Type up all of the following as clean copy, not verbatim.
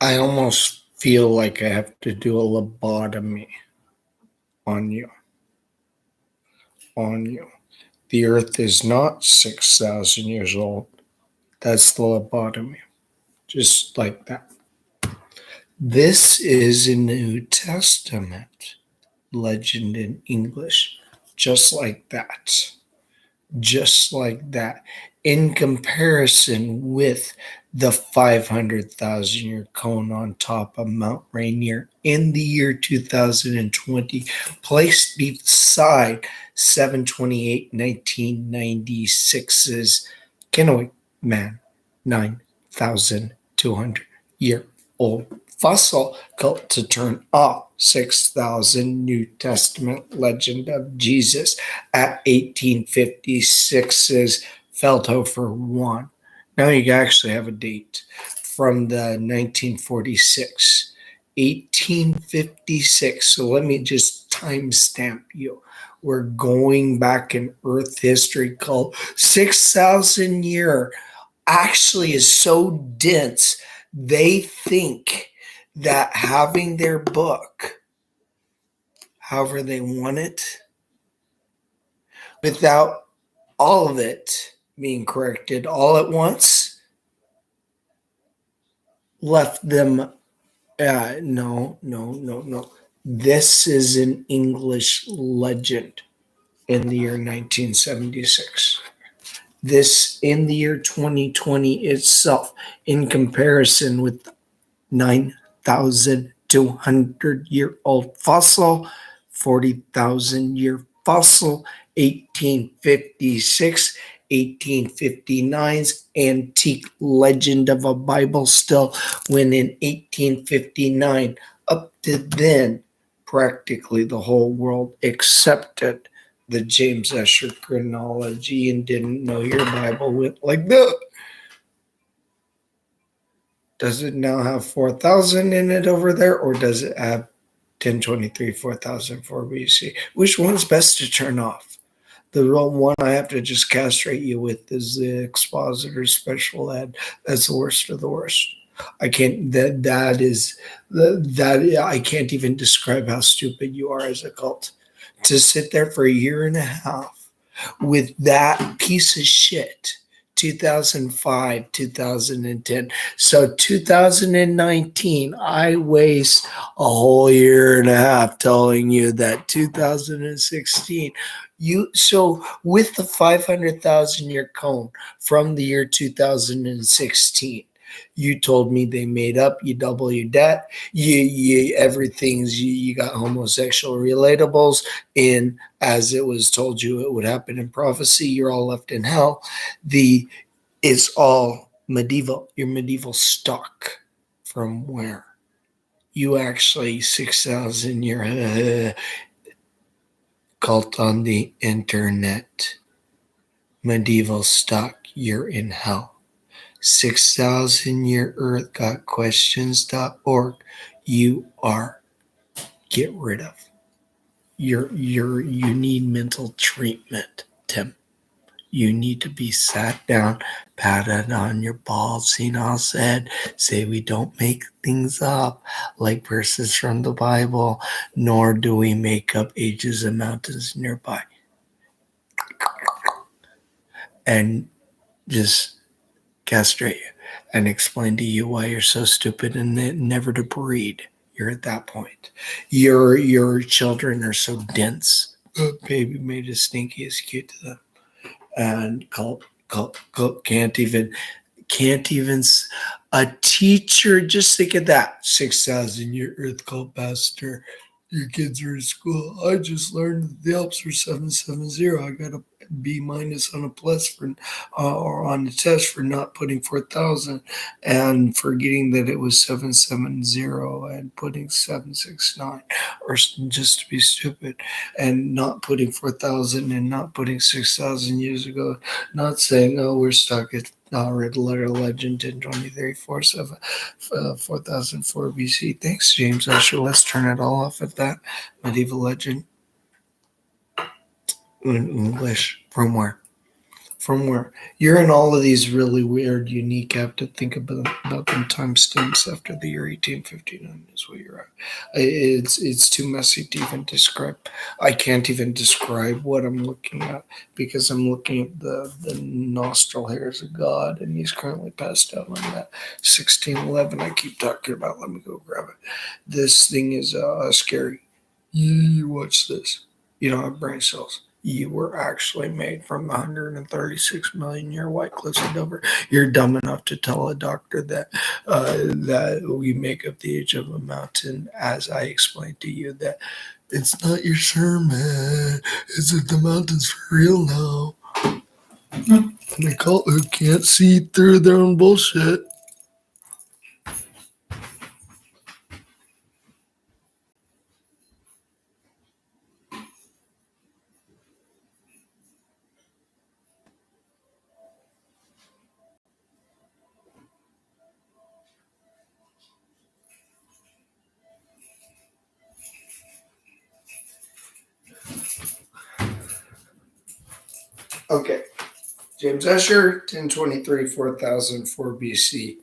I almost feel like I have to do a lobotomy on you. On you. The earth is not 6,000 years old. That's the lobotomy. Just like that. This is a New Testament legend in English. Just like that. Just like that. In comparison with the 500,000 year cone on top of Mount Rainier in the year 2020, placed beside 728 1996's Kennewick Man 9,200 year old fossil cult to turn off 6,000 New Testament legend of Jesus at 1856's Feldhofer 1. Now you actually have a date from the 1946. 1856. So let me just timestamp you. We're going back in Earth history called 6,000 year actually is so dense they think that having their book however they want it without all of it being corrected all at once left them no. This is an English legend in the year 1976. This in the year 2020 itself, in comparison with 9,200-year-old fossil, 40,000-year fossil, 1856, 1859's antique legend of a Bible still, when in 1859, up to then, practically the whole world accepted the James Escher chronology and didn't know your Bible went like that. Does it now have 4,000 in it over there, or does it have 1023, 4004 BC? Which one's best to turn off? The real one I have to just castrate you with is the expositor special ed. That's the worst of the worst. I can't. I can't even describe how stupid you are as a cult to sit there for a year and a half with that piece of shit. 2005, 2010. So 2019, I waste a whole year and a half telling you that 2016. So with the 500,000 year cone from the year 2016, you told me they made up, you double your debt, you got homosexual relatables in, as it was told you it would happen in prophecy, you're all left in hell. It's all medieval, your medieval stock from where? You actually 6,000 year cult on the internet. Medieval stock, you're in hell. 6,000 year earth got questions.org. You are get rid of. You need mental treatment, Tim. You need to be sat down, patted on your bald senile head, say we don't make things up like verses from the Bible, nor do we make up ages and mountains nearby. And just castrate you and explain to you why you're so stupid and never to breed. You're at that point. Your children are so dense. Baby made as stinky as cute to them. And cult can't even a teacher, just think of that. 6,000 year earth cult pastor. Your kids are in school. I just learned that the Alps are 770. I got a B minus on a plus for or on the test for not putting 4,000 and forgetting that it was 770 and putting 769, or just to be stupid and not putting 4,000 and not putting 6,000 years ago. Not saying, oh, we're stuck at red letter legend 1023 4004 BC. Thanks, James Usher. Let's turn it all off at that. Medieval legend in English. From where? From where you're in all of these really weird, unique. I have to think about them timestamps after the year 1859 is where you're at. It's too messy to even describe. I can't even describe what I'm looking at because I'm looking at the nostril hairs of God, and he's currently passed out on that 1611. I keep talking about. Let me go grab it. This thing is scary. You watch this. You don't have brain cells. You were actually made from the 136 million year white cliffs of Dover. You're dumb enough to tell a doctor that we make up the age of a mountain, as I explained to you that it's not your sermon. It's that the mountain's for real now. They call it who can't see through their own bullshit. Okay. James Escher, 1023, 4004 BC.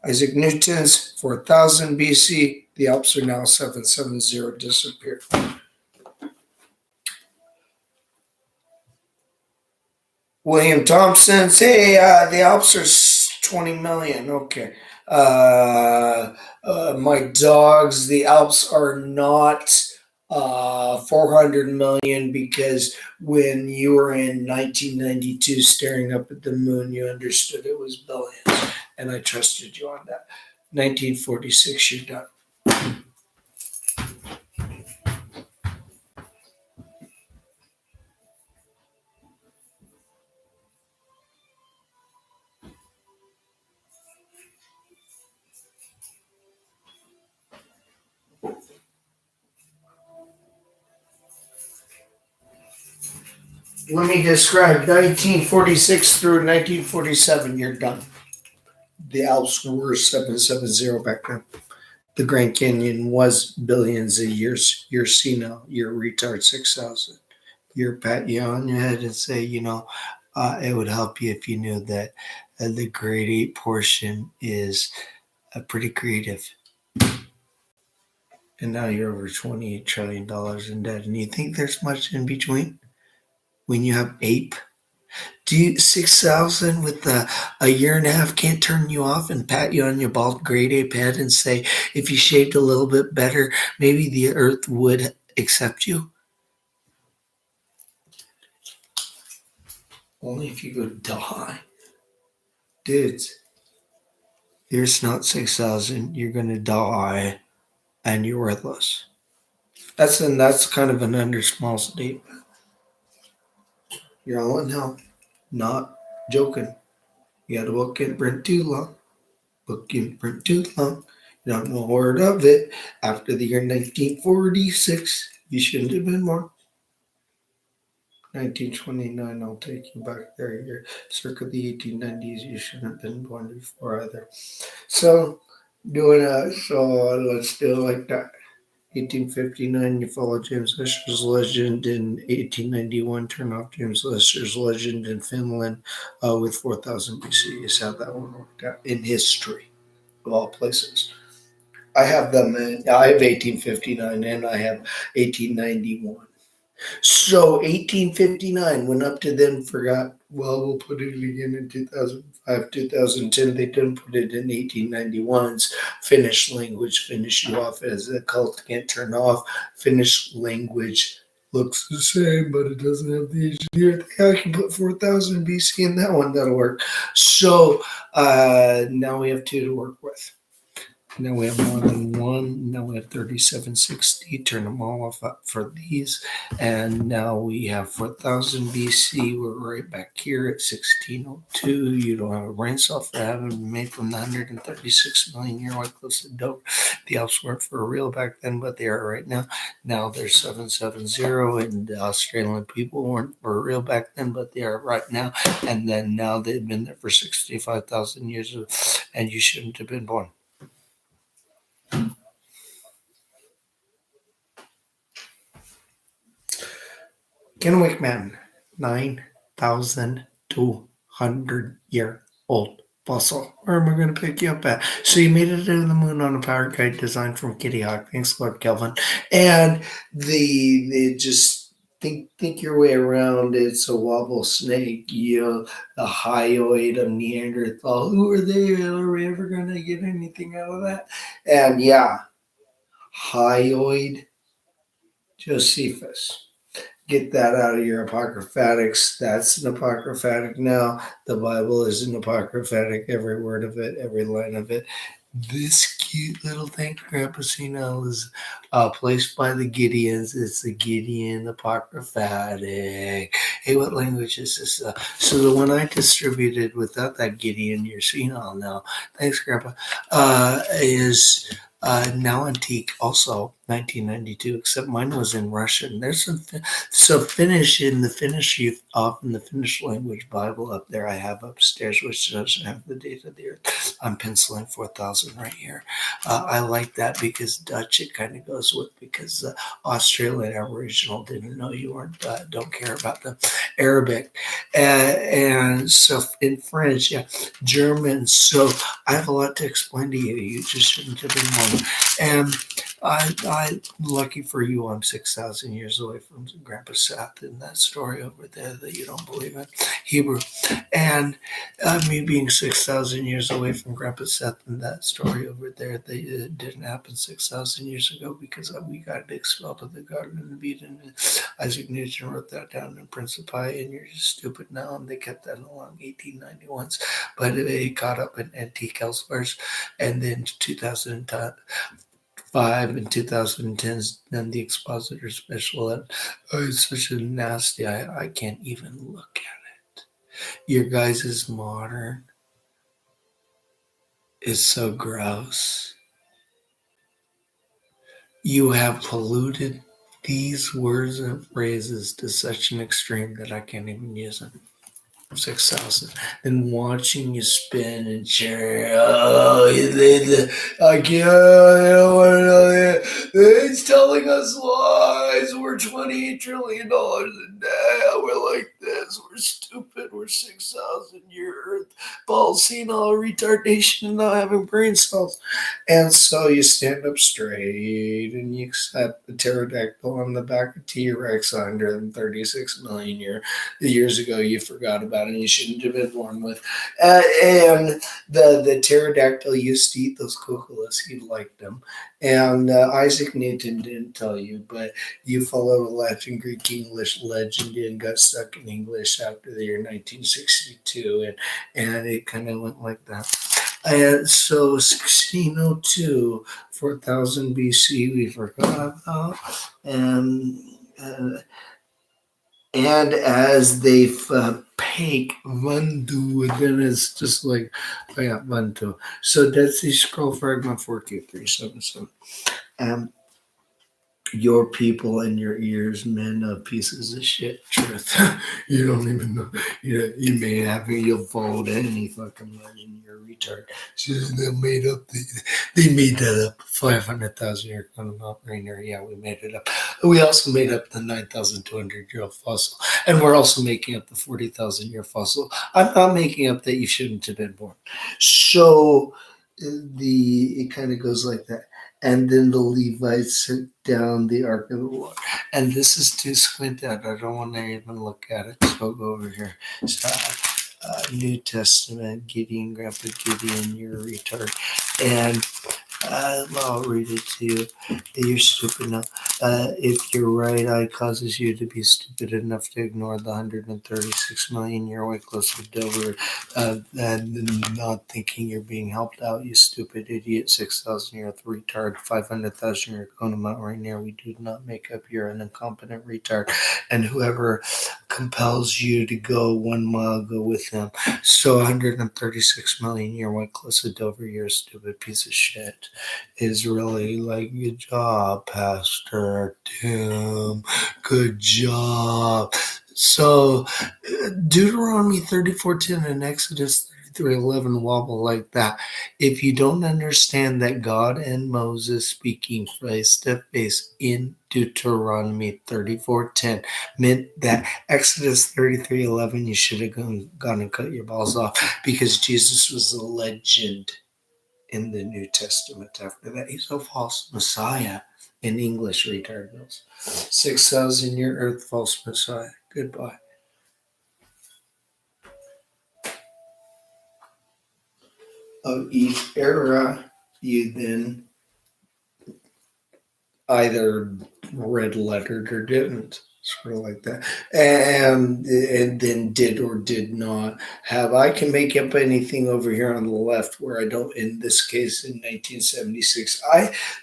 Isaac Newton's 4000 BC. The Alps are now 770 disappeared. William Thompson's, hey, the Alps are 20 million. Okay. My dogs, the Alps are not 400 million because when you were in 1992 staring up at the moon, you understood it was billions. And I trusted you on that. 1946, you're done. Let me describe 1946 through 1947, you're done. The Alps were 770 back then. The Grand Canyon was billions of years. You're senile. You're retard 6,000. You're pat you on your head and say, it would help you if you knew that the grade 8 portion is pretty creative. And now you're over $28 trillion in debt. And you think there's much in between when you have ape? Do you 6,000 with a year and a half can't turn you off and pat you on your bald grade ape head and say, if you shaved a little bit better, maybe the earth would accept you? Only if you go die. Dudes, there's not 6,000. You're going to die and you're worthless. That's kind of an undersmall statement. You're all in hell. Not joking. You got a book in print too long. Book in print too long. You don't know a word of it. After the year 1946, you shouldn't have been born. 1929, I'll take you back there. You're circa the 1890s. You shouldn't have been born before either. So, doing that. So let's do it like that. 1859, you follow James Escher's legend. In 1891, turn off James Escher's legend in Finland with 4000 BC. Is how that one worked out in history, of all places. I have them. I have 1859 and I have 1891. So 1859 went up to them, forgot. Well, we'll put it again in 2005, 2010. They didn't put it in 1891's Finnish language. Finish you off as a cult can't turn off. Finnish language looks the same, but it doesn't have the age of the earth. Yeah, I can put 4000 BC in that one. That'll work. So now we have two to work with. Now we have more than one. Now we have 3760. Turn them all off up for these. And now we have 4000 BC. We're right back here at 1602. You don't have a brain cell for having been made from the 136 million year white cliffs of Dover. The Alps weren't for real back then, but they are right now. Now they're 770, and the Australian people weren't for real back then, but they are right now. And then now they've been there for 65,000 years, and you shouldn't have been born. Kennewick Man, 9,002. 6,600-year-old fossil. Where am I going to pick you up at? So you made it to the moon on a power guide designed from Kitty Hawk. Thanks, Lord Kelvin. And the just think your way around. It's a wobble snake, a hyoid, a Neanderthal. Who are they? Are we ever going to get anything out of that? And yeah, hyoid Josephus. Get that out of your apocryphatics. That's an apocryphatic now. The Bible is an apocryphatic, every word of it, every line of it. This cute little thing, Grandpa Sino, is placed by the Gideons. It's the Gideon apocryphatic. Hey, what language is this? So the one I distributed without that Gideon, you're Sino now. Thanks, Grandpa. Is now antique, also 1992, except mine was in Russian. There's some Finnish in the Finnish often the Finnish language Bible up there I have upstairs, which doesn't have the date of the earth. I'm penciling 4,000 right here. I like that because Dutch it kind of goes with, because Australian Aboriginal didn't know you weren't don't care about the Arabic, and so in French, yeah, German. So I have a lot to explain to you. You just shouldn't have been one. And I, lucky for you, I'm 6,000 years away from Grandpa Seth in that story over there that you don't believe in, Hebrew. And me being 6,000 years away from Grandpa Seth in that story over there that it didn't happen 6,000 years ago, because we got expelled of the Garden of Eden. And Isaac Newton wrote that down in Principi, and you're just stupid now. And they kept that along 1891's, but it caught up in antique elsewhere. And then 2005 and 2010's done the expositor special. And it's such a nasty, I can't even look at it. Your guys' modern is so gross. You have polluted these words and phrases to such an extreme that I can't even use them. 6,000. And watching you spin and share. Oh, I can't. I don't want to know that. It's telling us lies. We're $28 trillion in debt. We're like this. We're stupid. We're 6,000 year Earth. Ball senile retardation and not having brain cells. And so you stand up straight and you accept the pterodactyl on the back of T Rex 136 million years ago you forgot about and you shouldn't have been born with. And the pterodactyl used to eat those cuculas. He liked them. And Isaac Newton didn't tell you, but you followed a Latin, Greek, English legend and got stuck in English after the year 1962. And it kind of went like that. And so 1602, 4000 BC, we forgot about. And as they pake Vandu, then it's just like, oh yeah, Vandu. So that's the scroll fragment 4Q377. Your people and your ears, men of pieces of shit. Truth. You don't even know. You may have you'll followed any fucking legend. You're a retard. So they made that up. 500,000 year Mount Rainier. Yeah, we made it up. We also made up the 9,200-year-old fossil, and we're also making up the 40,000-year fossil. I'm not making up that you shouldn't have been born. So it kind of goes like that. And then the Levites took down the Ark of the Lord. And this is too squint at. I don't want to even look at it. So I'll go over here. New Testament, Gideon, Grandpa Gideon, you're a retard. And I'll read it to you. You're stupid now. If your right eye causes you to be stupid enough to ignore the 136 million year way close to Dover, and not thinking you're being helped out, you stupid idiot, 6,000 year retard, 500,000 year Kona Mount Rainier, we do not make up, you're an incompetent retard. And whoever compels you to go 1 mile, go with them. So 136 million year way close to Dover, you're a stupid piece of shit. Is really like, good job, Pastor Tim. Good job. So Deuteronomy 34:10 and Exodus 33:11 wobble like that. If you don't understand that God and Moses speaking face to face in Deuteronomy 34:10 meant that Exodus 33:11, you should have gone and cut your balls off, because Jesus was a legend in the New Testament after that. He's a false Messiah in English, retard bills. 6,000 year earth false Messiah. Goodbye. Of each era, you then either red lettered or didn't, sort of like that, and then did or did not have. I can make up anything over here on the left where I don't. In this case, in 1976,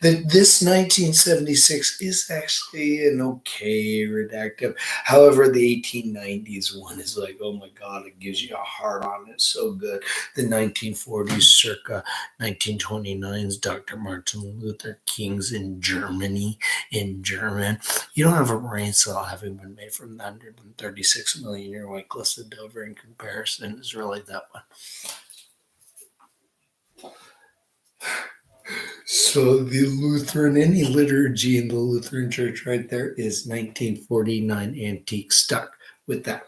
this 1976 is actually an okay redactive. However, the 1890's one is like, oh my god, it gives you a heart on. It's so good. The 1940s, circa 1929's Dr. Martin Luther King's in Germany, in German. You don't have a brain cell having been made from the 136 million year white glisted over. In comparison is really that one. So the Lutheran, any liturgy in the Lutheran Church right there is 1949 antique stuck with that.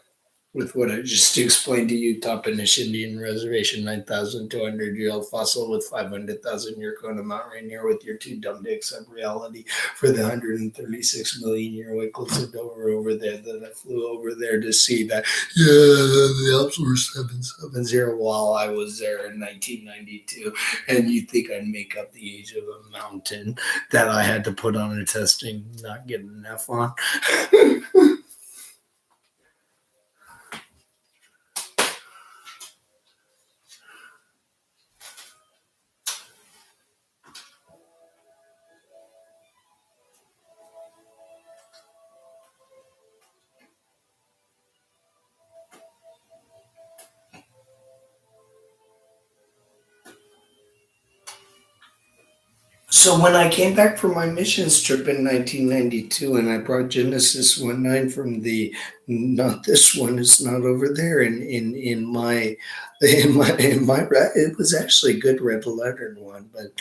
With what I just explained to you, Toppenish Indian Reservation, 9,200-year-old fossil with 500,000-year cone of Mount Rainier, with your too dumb to accept reality for the 136 million-year white cliffs of Dover over there that I flew over there to see that. Yeah, the Alps were 770 while I was there in 1992. And you think I'd make up the age of a mountain that I had to put on a testing, not get an F on? So when I came back from my missions trip in 1992, and I brought Genesis 1:9 from the, not this one, it's not over there in my it was actually a good red lettered one, but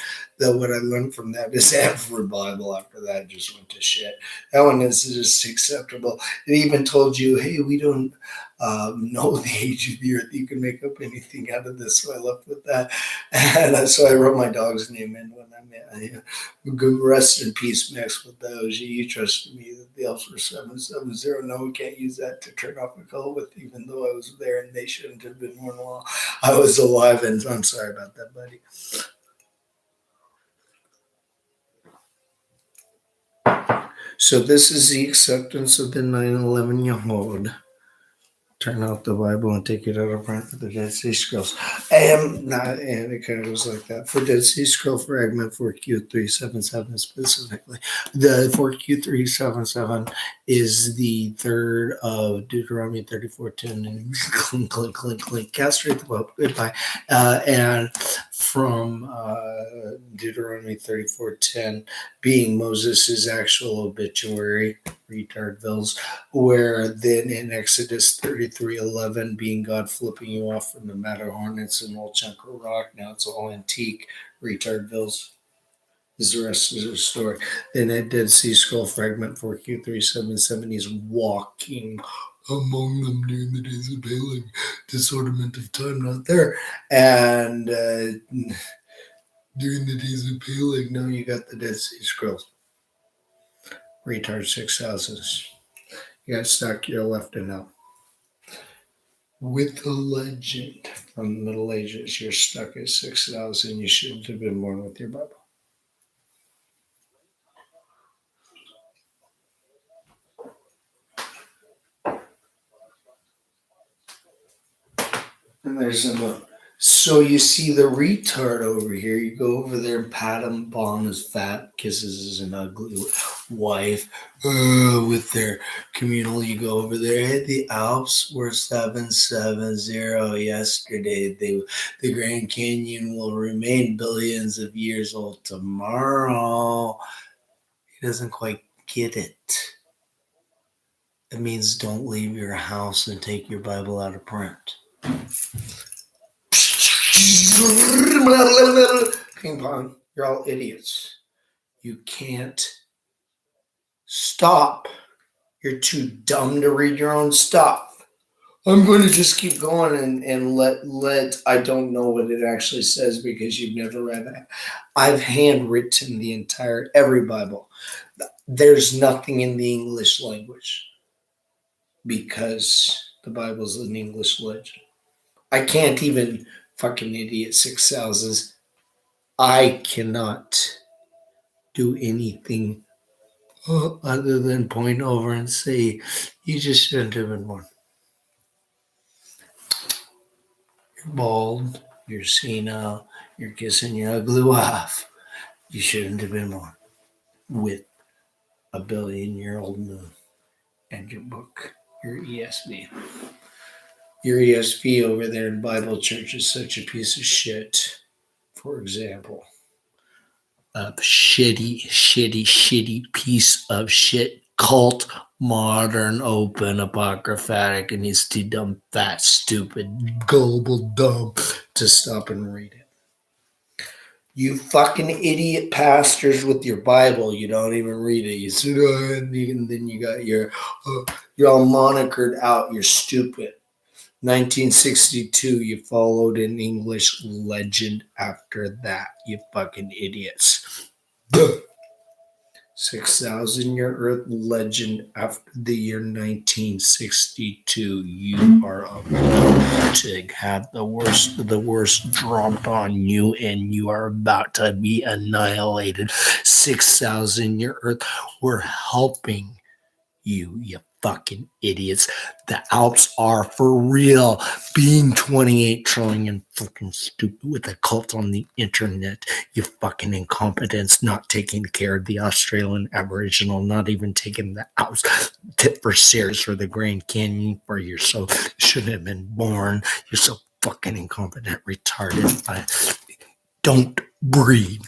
what I learned from that is every Bible after that just went to shit. That one is just acceptable. It even told you, hey, we don't know the age of the earth. You can make up anything out of this. So I left with that, and so I wrote my dog's name in when I met. Good rest in peace, Max. With those, you trusted me that the Alps were 770. No, we can't use that to turn off a call with, even though I was there and they shouldn't have been worn while I was alive. And I'm sorry about that, buddy. So this is the acceptance of the 9/11 Yahod. Turn out the Bible and take it out of print for the Dead Sea Scrolls. And it kind of goes like that. For Dead Sea Scroll fragment 4Q377 specifically, the 4Q377 is the third of Deuteronomy 34:10, and clink, clink, clink, clink, castrate the Pope, goodbye. And from Deuteronomy 34:10 being Moses' actual obituary, retardvilles, where then in Exodus 33:11 being God flipping you off from the Matterhorn, it's an old chunk of rock, now it's all antique, retardvilles is the rest of the story. Then at Dead Sea Scroll fragment 4Q377, he's walking among them during the days of Balaam, disorderment of time not there, and during the days of Peleg, now you got the Dead Sea Scrolls. Retard 6,000s. You got stuck, you're left to know. With the legend from the Middle Ages, you're stuck at 6,000. You shouldn't have been born with your Bible. And there's a note. So you see the retard over here. You go over there and pat him, bomb his fat, kisses his ugly wife with their communal. You go over there. Hey, the Alps were 770 yesterday. The Grand Canyon will remain billions of years old tomorrow. He doesn't quite get it. It means don't leave your house and take your Bible out of print. Ping pong. You're all idiots. You can't stop. You're too dumb to read your own stuff. I'm going to just keep going and let I don't know what it actually says because you've never read it. I've handwritten the entire every Bible. There's nothing in the English language because the Bible's an English legend. I can't even fucking idiot 6,000s. I cannot do anything other than point over and say, you just shouldn't have been born. You're bald, you're senile, you're kissing your ugly wife. You shouldn't have been born with a billion-year-old moon and your book, your ESV. Your ESV over there in Bible Church is such a piece of shit, for example. A shitty piece of shit cult, modern, open, apocryphatic, and he's too dumb, fat, stupid, gullible, dumb to stop and read it. You fucking idiot pastors with your Bible, you don't even read it. You sit and then you got you're all monikered out. You're stupid. 1962, you followed an English legend after that. You fucking idiots. 6,000-year Earth legend after the year 1962. You are about to have the worst dropped on you, and you are about to be annihilated. 6,000-year Earth. We're helping you, you fucking idiots. The Alps are for real. Being 28 trillion fucking stupid with a cult on the internet. You fucking incompetence, not taking care of the Australian Aboriginal, not even taking the Alps tip for serious for the Grand Canyon for you. So shouldn't have been born. You're so fucking incompetent, retarded. Don't breed.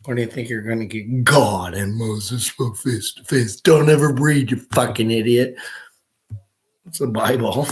What do you think you're going to get? God and Moses spoke face to face. Don't ever breed, you fucking idiot. It's the Bible.